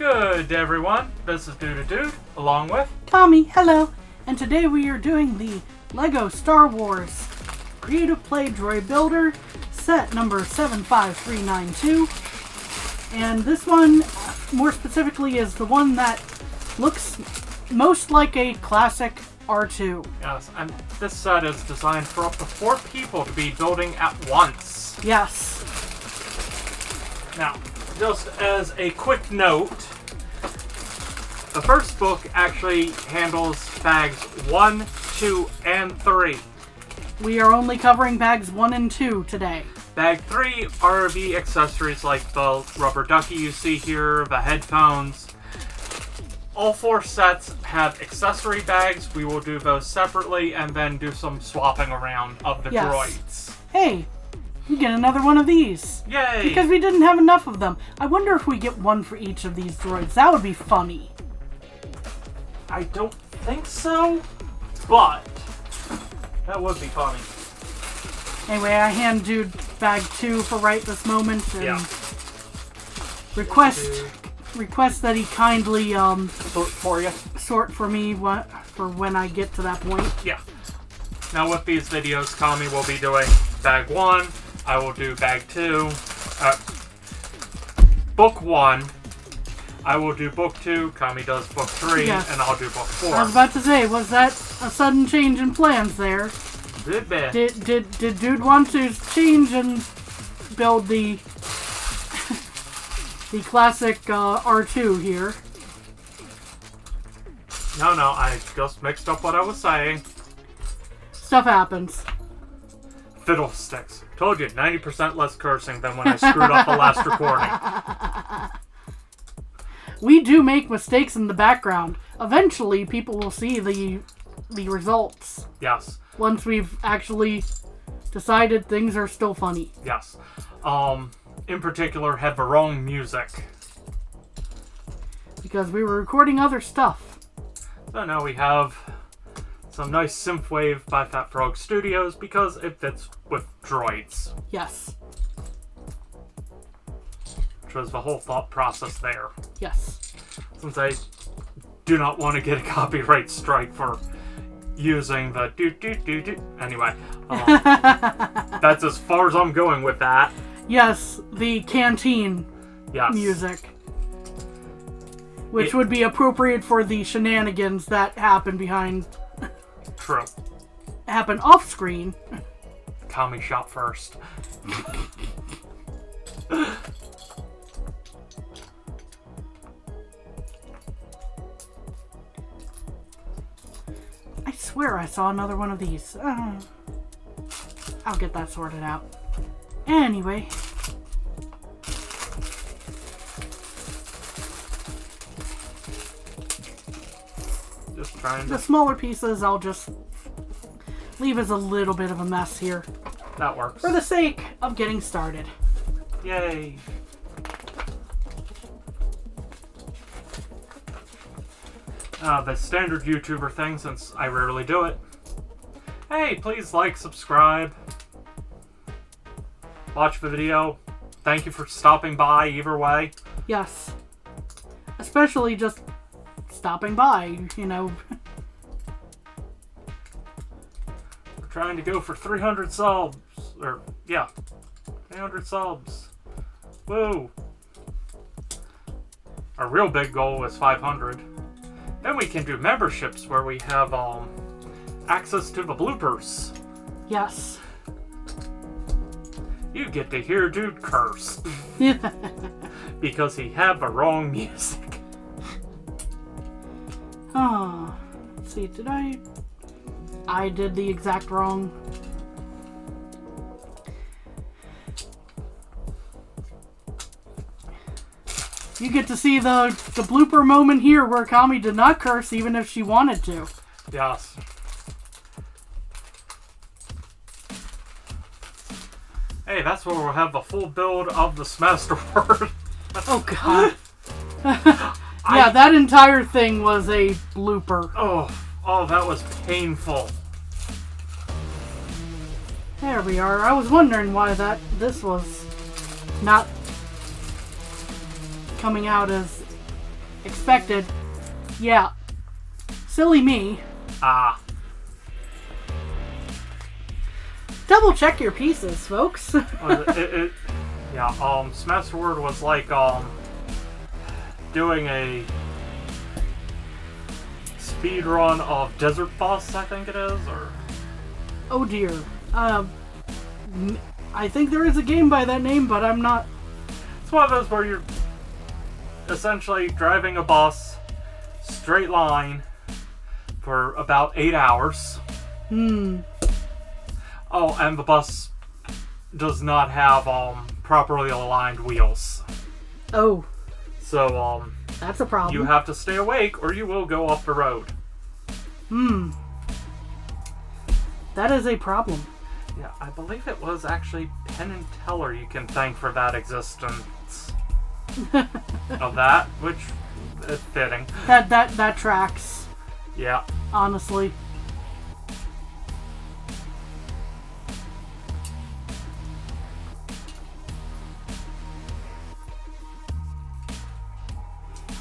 Good day, everyone. This is Dude, along with Tommy, hello. And today we are doing the LEGO Star Wars Creative Play Droid Builder set number 75392. And this one, more specifically, is the one that looks most like a classic R2. Yes, and this set is designed for up to 4 people to be building at once. Yes. Now, just as a quick note, the first book actually handles bags 1, 2, and 3. We are only covering bags 1 and 2 today. Bag 3 are the accessories like the rubber ducky you see here, the headphones. All 4 sets have accessory bags. We will do those separately and then do some swapping around of the droids. Hey, you get another one of these. Yay! Because we didn't have enough of them. I wonder if we get one for each of these droids. That would be funny. I don't think so, but that would be funny. Anyway, I hand Dude bag 2 for right this moment, and request that he kindly sort for me for when I get to that point. Yeah. Now with these videos, Kami will be doing bag 1. I will do bag 2. Book 1. I will do book 2. Kami does book 3, and I'll do book 4. I was about to say, was that a sudden change in plans there? Did Dude want to change and build the the classic R2 here? No, I just mixed up what I was saying. Stuff happens. Fiddlesticks. Told you, 90% less cursing than when I screwed up the last recording. We do make mistakes in the background. Eventually, people will see the results. Yes. Once we've actually decided things are still funny. Yes. In particular, had the wrong music. Because we were recording other stuff. So now we have some nice synthwave by Fat Frog Studios because it fits with droids. Yes. Which was the whole thought process there. Yes. Since I do not want to get a copyright strike for using the do. Anyway, that's as far as I'm going with that. Yes, the canteen music. Which would be appropriate for the shenanigans that happen behind... True. Happen off screen. Kami shot first. I swear I saw another one of these. I'll get that sorted out. Anyway. Just trying to... The smaller pieces I'll just leave as a little bit of a mess here. That works. For the sake of getting started. Yay. The standard YouTuber thing, since I rarely do it. Hey, please like, subscribe, watch the video. Thank you for stopping by either way. Yes. Especially just stopping by, you know. We're trying to go for 300 subs. 300 subs. Woo! Our real big goal is 500. Then we can do memberships where we have access to the bloopers. Yes. You get to hear Dude curse. Because he had the wrong music. Oh. Let's see, did I did the exact wrong. You get to see the blooper moment here where Kami did not curse even if she wanted to. Yes. Hey, that's where we'll have the full build of the Smaster Word. Oh, God. Yeah, that entire thing was a blooper. Oh, that was painful. There we are. I was wondering why this was not coming out as expected. Yeah. Silly me. Ah. Double check your pieces, folks. Yeah, Smash Word was like, doing a speed run of Desert Boss, I think it is, or... Oh dear. I think there is a game by that name, but I'm not... It's one of those where you're essentially driving a bus, straight line, for about 8 hours. Oh, and the bus does not have, properly aligned wheels. Oh. So, that's a problem. you have to stay awake or you will go off the road. That is a problem. Yeah, I believe it was actually Penn and Teller you can thank for that existence of that, which is fitting. That tracks. Yeah. Honestly.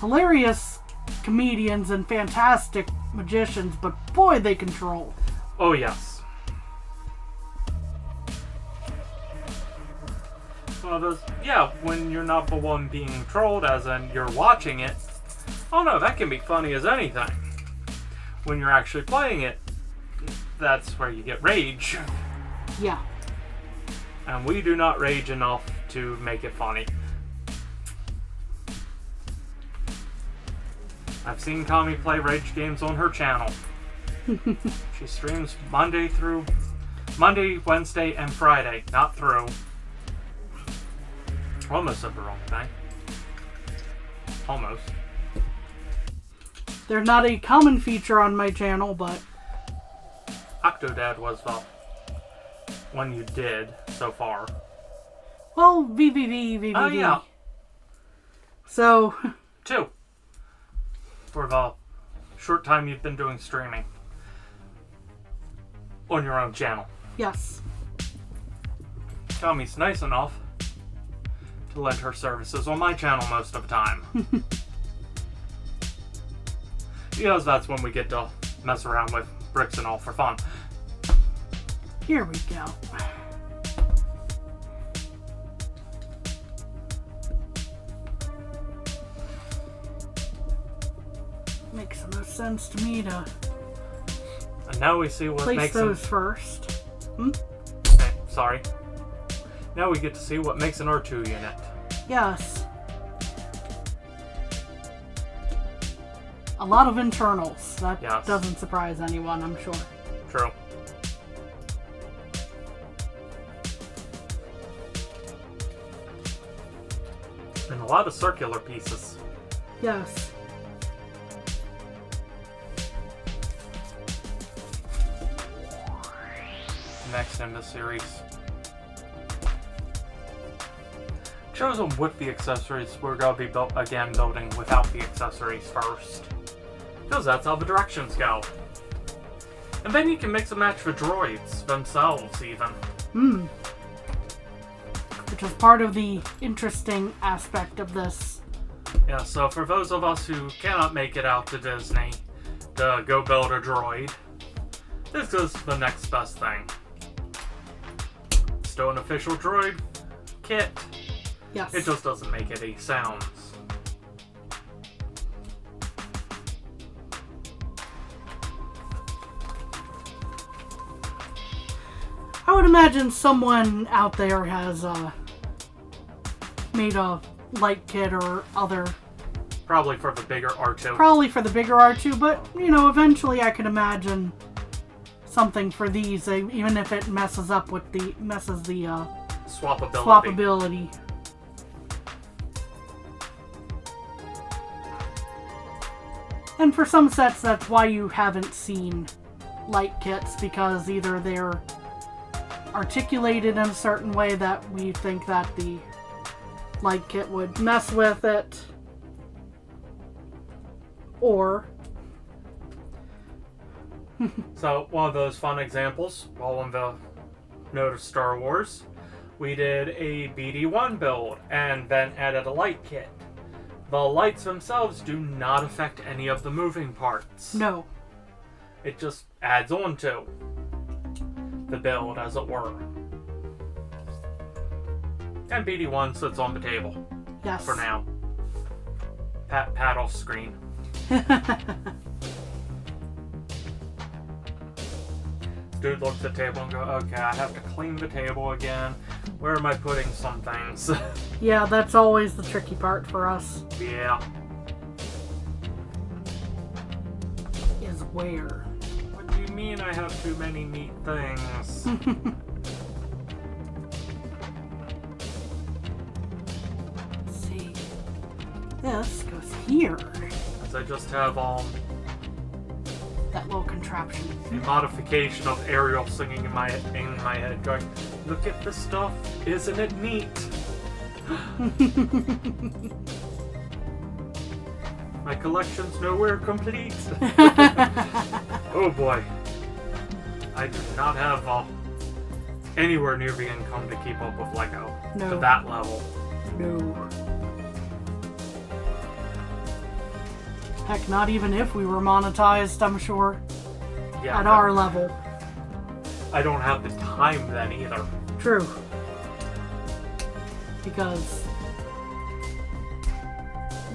Hilarious comedians and fantastic magicians, but boy, they control. Oh, yes. One of those, yeah, when you're not the one being trolled, as in you're watching it, oh no, that can be funny as anything. When you're actually playing it, that's where you get rage. Yeah. And we do not rage enough to make it funny. I've seen Kami play rage games on her channel. She streams Monday, Wednesday, and Friday. Not through. Almost said the wrong thing. Almost. They're not a common feature on my channel, but... Octodad was the one you did so far. Well, VVV. Oh, yeah. So... 2. For the short time you've been doing streaming. On your own channel. Yes. Kami's nice enough to lend her services on my channel most of the time. Because that's when we get to mess around with bricks and all for fun. Here we go. Makes the most sense to me to And now we see what place makes those first. Okay, sorry. Now we get to see what makes an R2 unit. Yes. A lot of internals. That Yes. doesn't surprise anyone, I'm sure. True. And a lot of circular pieces. Yes. Next in the series. Chosen with the accessories, we're going to be building without the accessories first. Because that's how the directions go. And then you can mix and match the droids themselves, even. Which is part of the interesting aspect of this. Yeah, so for those of us who cannot make it out to Disney to go build a droid, this is the next best thing. Still an official droid kit. Yes. It just doesn't make any sounds. I would imagine someone out there has made a light kit or other. Probably for the bigger R2. Probably for the bigger R2, but, you know, eventually I could imagine something for these, even if it messes the swappability. And for some sets, that's why you haven't seen light kits, because either they're articulated in a certain way that we think that the light kit would mess with it, or... So, one of those fun examples, while on the note of Star Wars, we did a BD-1 build, and then added a light kit. The lights themselves do not affect any of the moving parts. No. It just adds on to the build, as it were. And BD1 sits on the table. Yes. For now. Pat off screen. Dude looks at the table and goes, okay, I have to clean the table again. Where am I putting some things? Yeah, that's always the tricky part for us. Yeah. Is where. What do you mean I have too many neat things? Let's see. This goes here. As I just have That little contraption. a modification of Ariel singing in my head, going, "Look at this stuff, isn't it neat?" My collection's nowhere complete. Oh boy, I do not have anywhere near the income to keep up with Lego to that level. No. Heck, not even if we were monetized, I'm sure. Yeah, at our level. I don't have the time then either. True. Because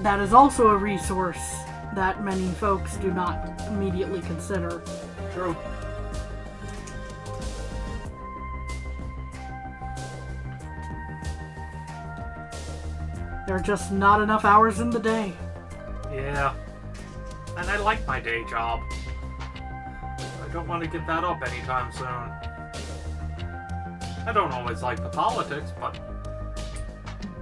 that is also a resource that many folks do not immediately consider. True. There are just not enough hours in the day. Yeah. And I like my day job. I don't want to give that up anytime soon. I don't always like the politics, but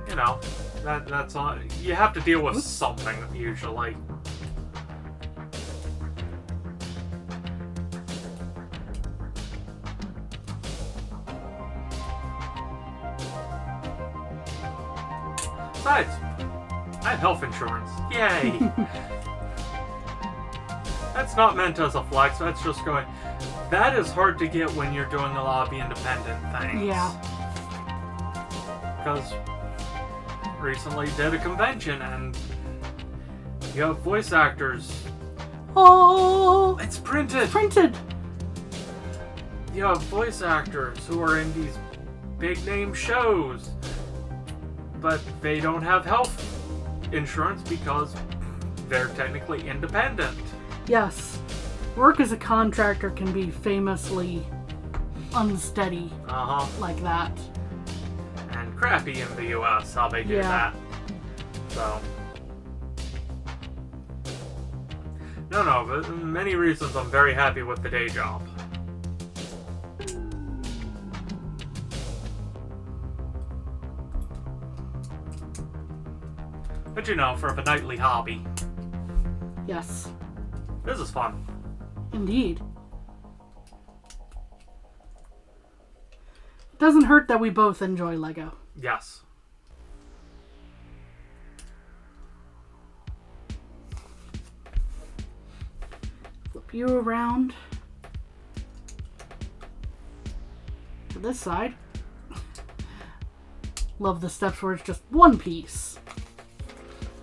you know, that's all. You have to deal with something usually. Besides, I have health insurance. Yay! That's not meant as a flex, that's just going, that is hard to get when you're doing a lot of the independent things. Yeah. Because recently did a convention and you have voice actors. Oh! It's printed! Printed! You have voice actors who are in these big name shows, but they don't have health insurance because they're technically independent. Yes. Work as a contractor can be famously unsteady like that. And crappy in the US how they do that. So. No, but many reasons I'm very happy with the day job. But you know, for the nightly hobby. Yes. This is fun. Indeed. It doesn't hurt that we both enjoy Lego. Yes. Flip you around to this side. Love the steps where it's just one piece.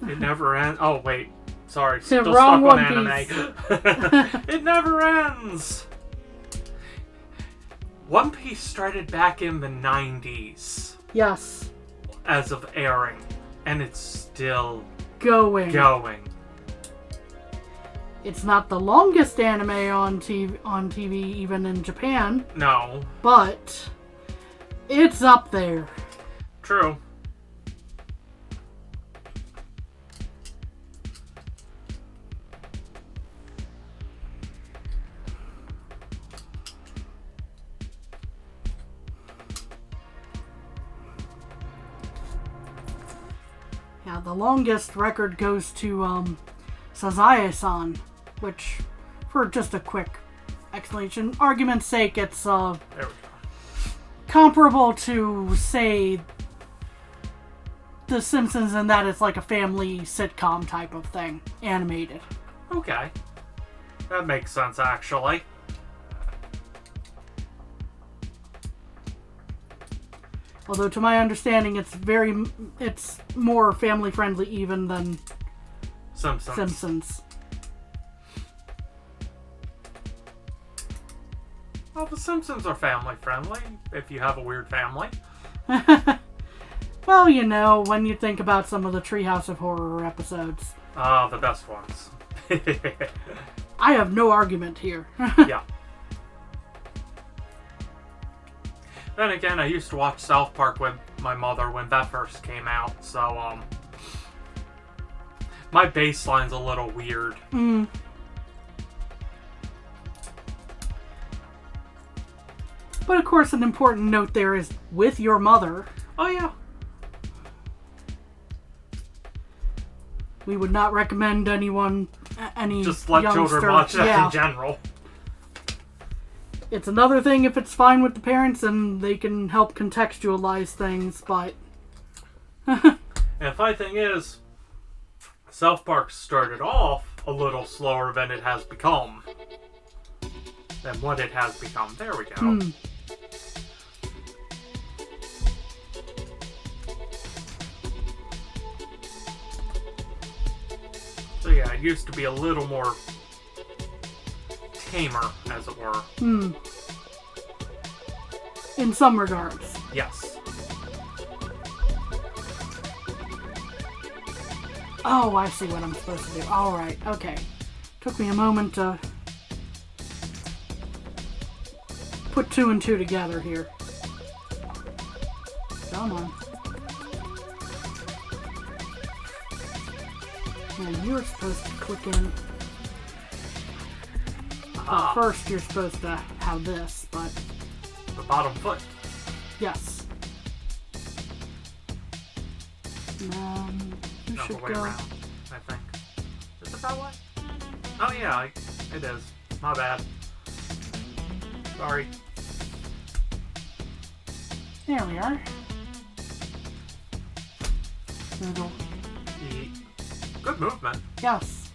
It never ends. Oh, wait. Sorry, The still wrong stuck on One anime. It never ends! One Piece started back in the 90s Yes. as of airing, and it's still Going. It's not the longest anime on TV even in Japan, No. but it's up there. True. Yeah, the longest record goes to Sazae-san, which, for just a quick explanation, argument's sake, it's There we go. comparable to, say, The Simpsons in that it's like a family sitcom type of thing, animated. Okay. That makes sense, actually. Although to my understanding, it's more family friendly even than Simpsons. Well, the Simpsons are family friendly if you have a weird family. Well, you know, when you think about some of the Treehouse of Horror episodes. The best ones. I have no argument here. Yeah. Then again, I used to watch South Park with my mother when that first came out, so, my baseline's a little weird. But of course, an important note there is with your mother. Oh, yeah. We would not recommend any just let youngster. children watch that in general. It's another thing if it's fine with the parents and they can help contextualize things, but... And the funny thing is, South Park started off a little slower than it has become. Than what it has become. There we go. So yeah, it used to be a little more tamer, as it were. In some regards. Yes. Oh, I see what I'm supposed to do. Alright, okay. Took me a moment to put 2 and 2 together here. Come on. And you're supposed to click in. Well, first you're supposed to have this, but... The bottom foot. Yes. You No, should the way go... around, I think. Is it that way? Oh yeah, it is. My bad. Sorry. There we are. Little. Good movement. Yes.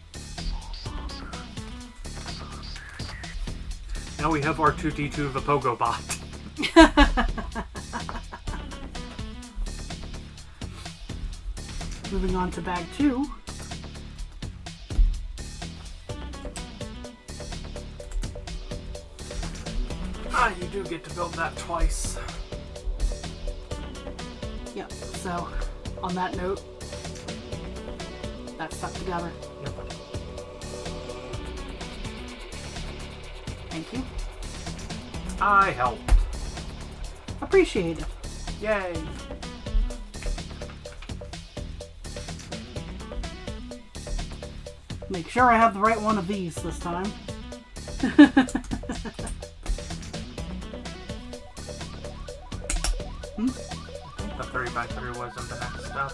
Now we have R2-D2 the Pogo Bot. Moving on to bag 2. You do get to build that twice. Yep, so on that note, that's stuck together. Yep. Thank you. I helped. Appreciate it. Yay. Make sure I have the right one of these this time. The 3x3 wasn't the next step.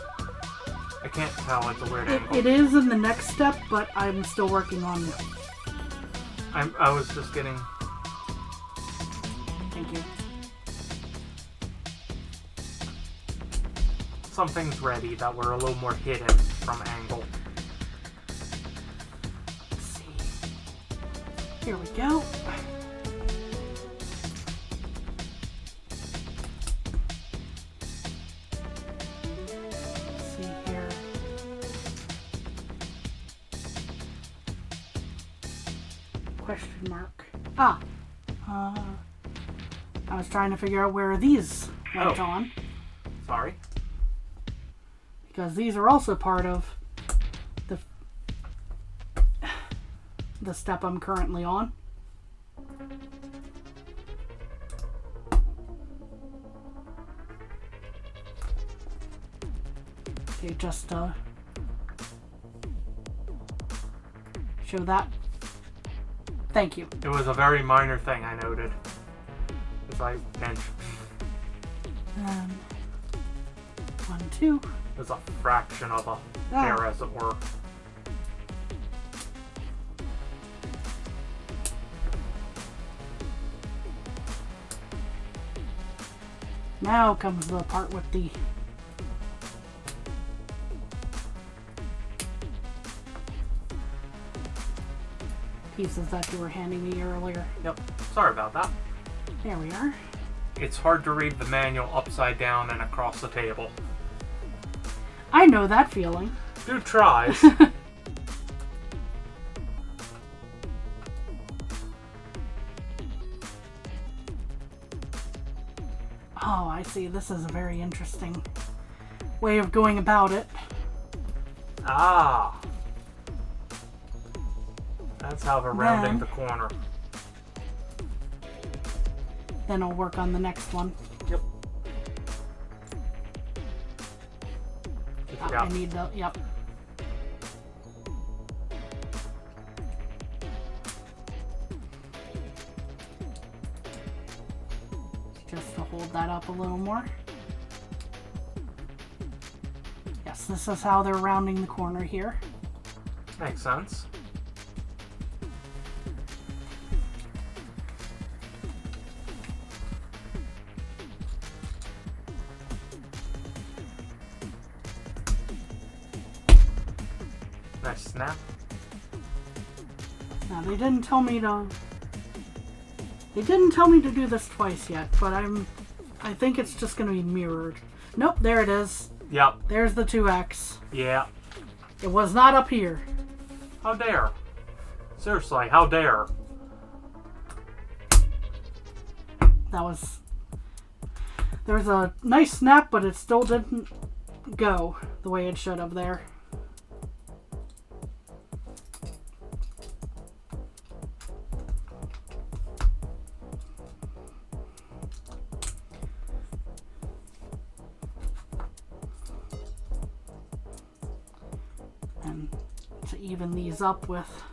I can't tell, it's a weird angle. It is in the next step, but I'm still working on it. I was just getting... Thank you. some things ready that were a little more hidden from angle. Let's see. Here we go. Let's see here. Question mark. I was trying to figure out where these went on. Sorry. Because these are also part of the step I'm currently on. Okay, just show that. Thank you. It was a very minor thing I noted. As I pinch. 1, 2. It's a fraction of a hair, as it were. Now comes the part with the pieces that you were handing me earlier. Yep. Sorry about that. There we are. it's hard to read the manual upside down and across the table. I know that feeling. Dude tries. Oh, I see. This is a very interesting way of going about it. Ah. That's how we're rounding the corner. Then I'll work on the next one. Yep. I need the... Yep. Just to hold that up a little more. Yes, this is how they're rounding the corner here. Makes sense. Nice snap. Now they didn't tell me to... They didn't tell me to do this twice yet, but I think it's just going to be mirrored. Nope, there it is. Yep. There's the 2x. Yeah. It was not up here. How dare? Seriously, how dare? That was... There was a nice snap, but it still didn't go the way it should have there. And to even these up with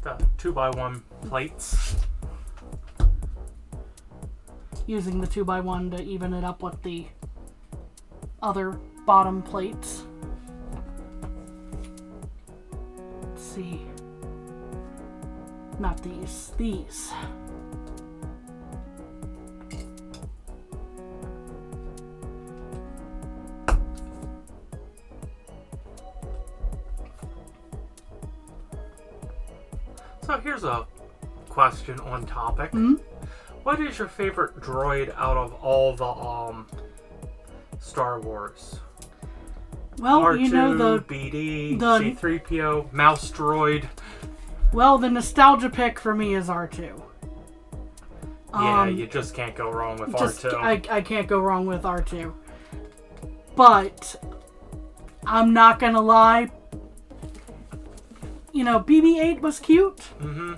The 2x1 plates. using the 2x1 to even it up with the other bottom plates. Let's see. Not these. These. So here's a question on topic. Hmm? What is your favorite droid out of all the Star Wars? Well, R2, you know the BD, the- C-3PO, Mouse Droid. well the nostalgia pick for me is R2. Yeah, you just can't go wrong with R2. I can't go wrong with R2. But I'm not gonna lie. You know, BB-8 was cute, Mm-hmm.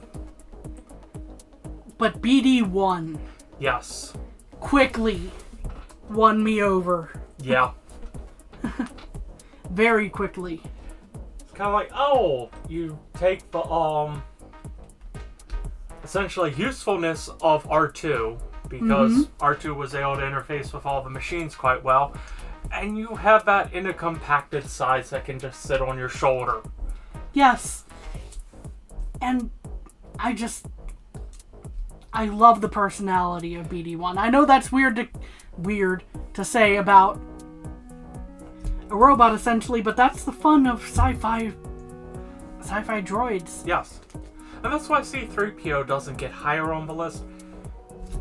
but BD won. Yes. Quickly won me over. Yeah. Very quickly. It's kind of like, oh, you take the, essentially usefulness of R2, because R2 was able to interface with all the machines quite well, and you have that in a compacted size that can just sit on your shoulder. Yes. And I love the personality of BD1. I know that's weird to say about a robot essentially, but that's the fun of sci-fi droids. Yes. And that's why C-3PO doesn't get higher on the list.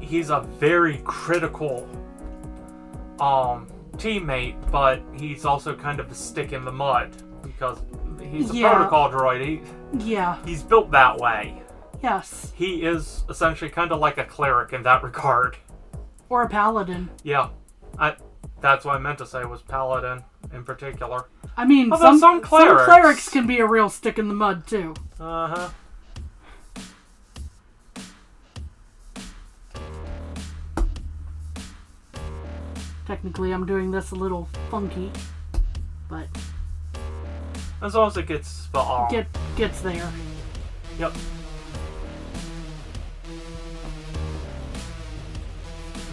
He's a very critical teammate, but he's also kind of a stick in the mud because he's a protocol droid. He's built that way. Yes. He is essentially kind of like a cleric in that regard. Or a paladin. Yeah. That's what I meant to say was paladin in particular. I mean, Although some clerics can be a real stick in the mud too. Uh-huh. Technically, I'm doing this a little funky, but As long as it gets the gets there. Yep.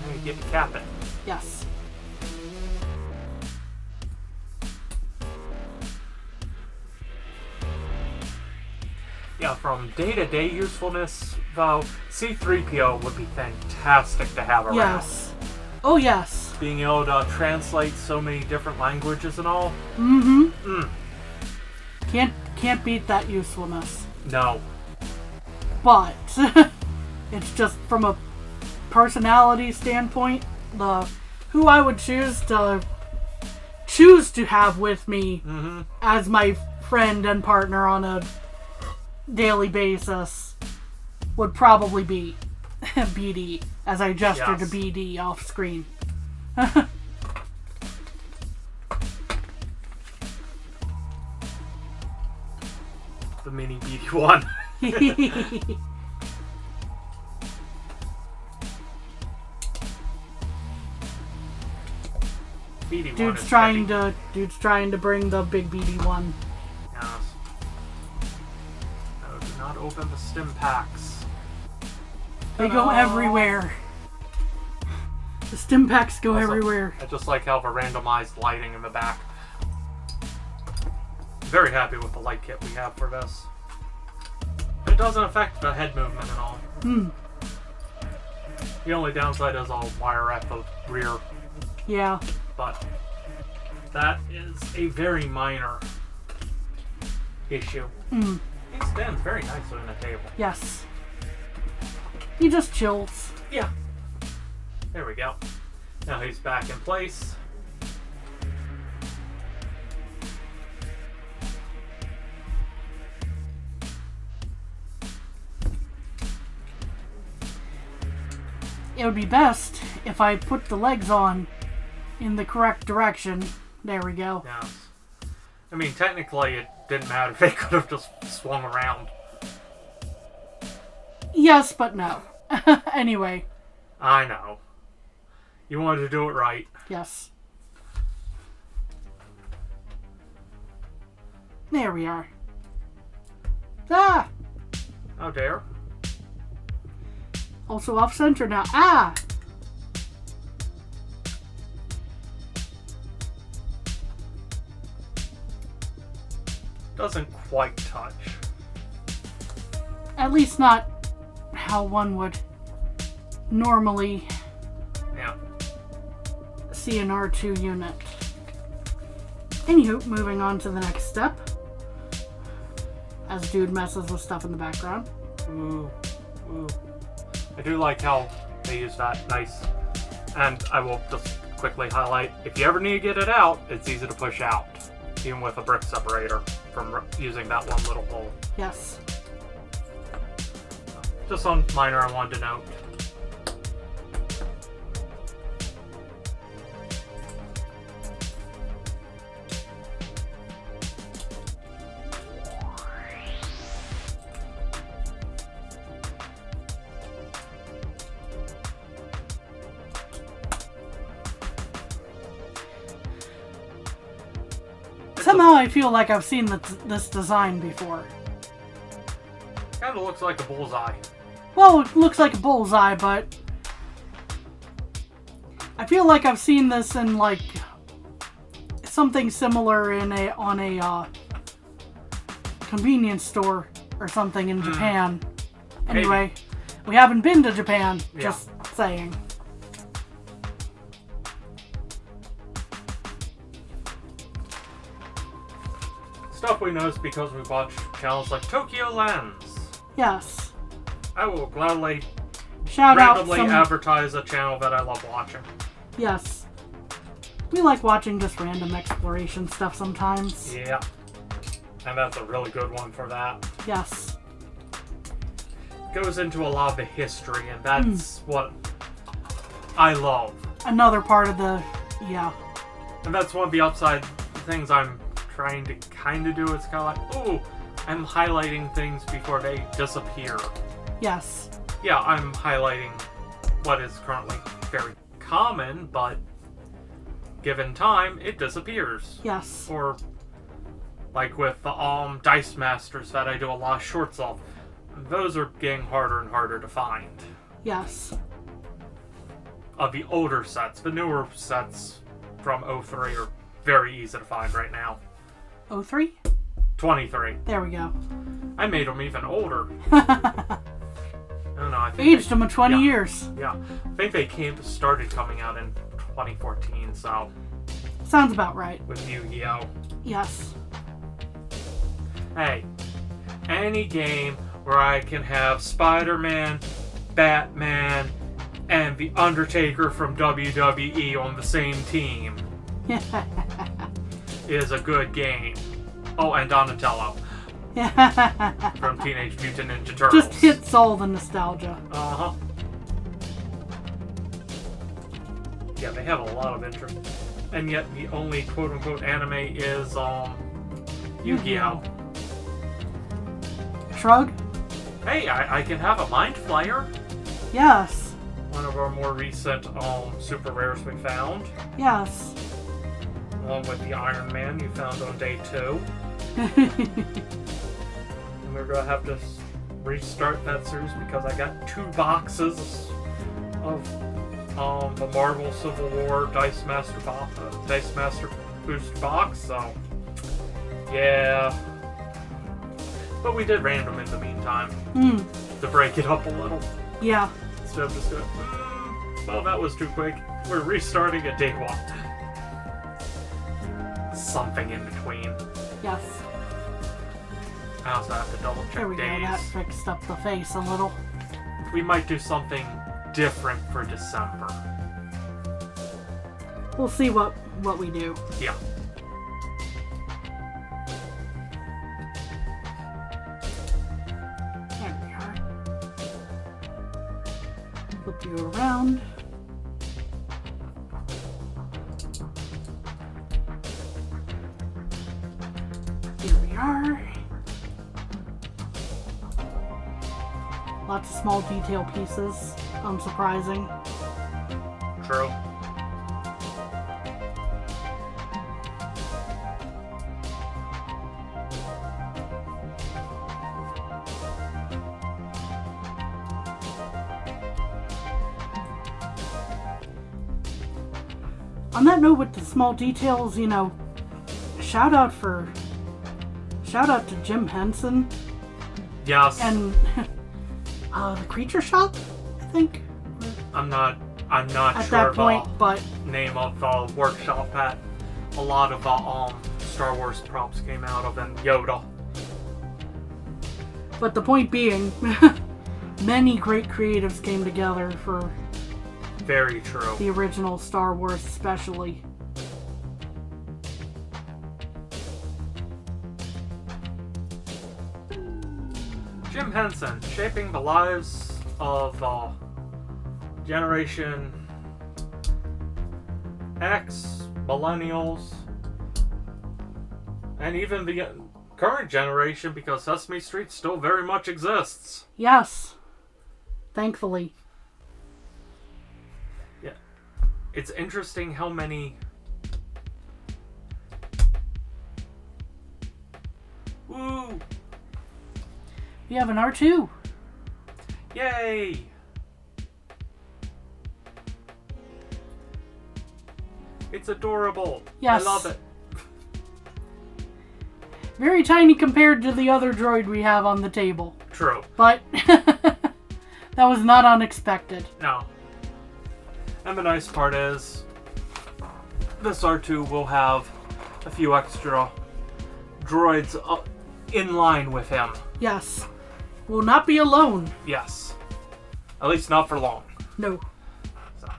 And you get to cap it. Yes. Yeah, from day-to-day usefulness, though, C-3PO would be fantastic to have around. Yes. Oh, yes. Being able to translate so many different languages and all. Mm-hmm. Can't beat that usefulness. No. But it's just from a personality standpoint, who I would choose to have with me as my friend and partner on a daily basis would probably be BD, as I gesture to BD off screen. The mini BD1. BD1 Dude's is trying heavy. to bring the big BD1. Yes. No, do not open the stim packs. They go everywhere. The stim packs go Also, everywhere. I just like how the randomized lighting in the back. Very happy with the light kit we have for this. It doesn't affect the head movement at all. The only downside is I'll wire at the rear. Yeah. But that is a very minor issue. It stands very nicely on the table. Yes. He just chills. Yeah. There we go. Now he's back in place. It would be best if I put the legs on in the correct direction. There we go. Yes. I mean, technically it didn't matter. They could have just swung around. Yes, but no. Anyway. I know. You wanted to do it right. Yes. There we are. Ah! How dare. Also off center now. Ah! Doesn't quite touch. At least not how one would normally Yeah. see an R2 unit. Anywho, moving on to the next step. As dude messes with stuff in the background. Ooh. Ooh. I do like how they use that nice. And I will just quickly highlight, if you ever need to get it out, it's easy to push out. Even with a brick separator from using that one little hole. Yes. Just on minor I wanted to note. Somehow I feel like I've seen this design before. Kind of looks like a bullseye. Well, it looks like a bullseye, but I feel like I've seen this in like something similar in on a convenience store or something in Japan. Anyway, we haven't been to Japan. Just saying. Stuff we noticed because we watch channels like Tokyo Lens. Yes. I will gladly Shout out randomly advertise a channel that I love watching. Yes. We like watching just random exploration stuff sometimes. Yeah. And that's a really good one for that. Yes. Goes into a lot of the history, and that's what I love. Another part of the... yeah. And that's one of the upside things I'm trying to kind of do. It's kind of like, ooh, I'm highlighting things before they disappear. Yes. Yeah, I'm highlighting what is currently very common, but given time, it disappears. Yes. Or like with the Dice Masters that I do a lot of shorts of. Those are getting harder and harder to find. Yes. Of the older sets. The newer sets from 03 are very easy to find right now. 03? 23. There we go. I made them even older. I don't know. I think Aged them 20 years. Yeah. I think they started coming out in 2014, so... Sounds about right. With Yu-Gi-Oh! Yes. Hey. Any game where I can have Spider-Man, Batman, and The Undertaker from WWE on the same team is a good game. Oh, and Donatello from Teenage Mutant Ninja Turtles. Just hits all the nostalgia. Uh-huh. Yeah, they have a lot of interest. And yet the only quote-unquote anime is, Yu-Gi-Oh! Shrug? Hey, I can have a Mind Flayer. Yes. One of our more recent, super rares we found. Yes. Along with the Iron Man you found on day 2. And we're gonna have to restart that series because I got 2 boxes of the Marvel Civil War Dice Master Boost box, so yeah. But we did random in the meantime to break it up a little. Yeah. Instead of just going, well, that was too quick. We're restarting at day 1. Something in between. Yes. I also have to double There we check days. go. That fixed up the face a little. We might do something different for December. We'll see what we do. Yeah. There we are. Flip you around. Here we are. Lots of small detail pieces. Unsurprising. True. On that note, with the small details, shout out to Jim Henson Yes. and the Creature Shop, I think. I'm not At sure that of point, but the name of the workshop that a lot of Star Wars props came out of, and Yoda. the point being, many great creatives came together for Very true. the original Star Wars, especially. Jim Henson, shaping the lives of Generation X, Millennials, and even the current generation, because Sesame Street still very much exists. Yes. Thankfully. Yeah. It's interesting how many... Woo! You have an R2. Yay! It's adorable. Yes. I love it. Very tiny compared to the other droid we have on the table. True. But that was not unexpected. No. And the nice part is, this R2 will have a few extra droids in line with him. Yes. Will not be alone. Yes. At least not for long. No. So,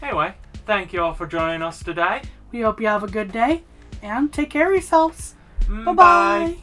anyway, thank you all for joining us today. We hope you have a good day and take care of yourselves. Bye. Bye-bye.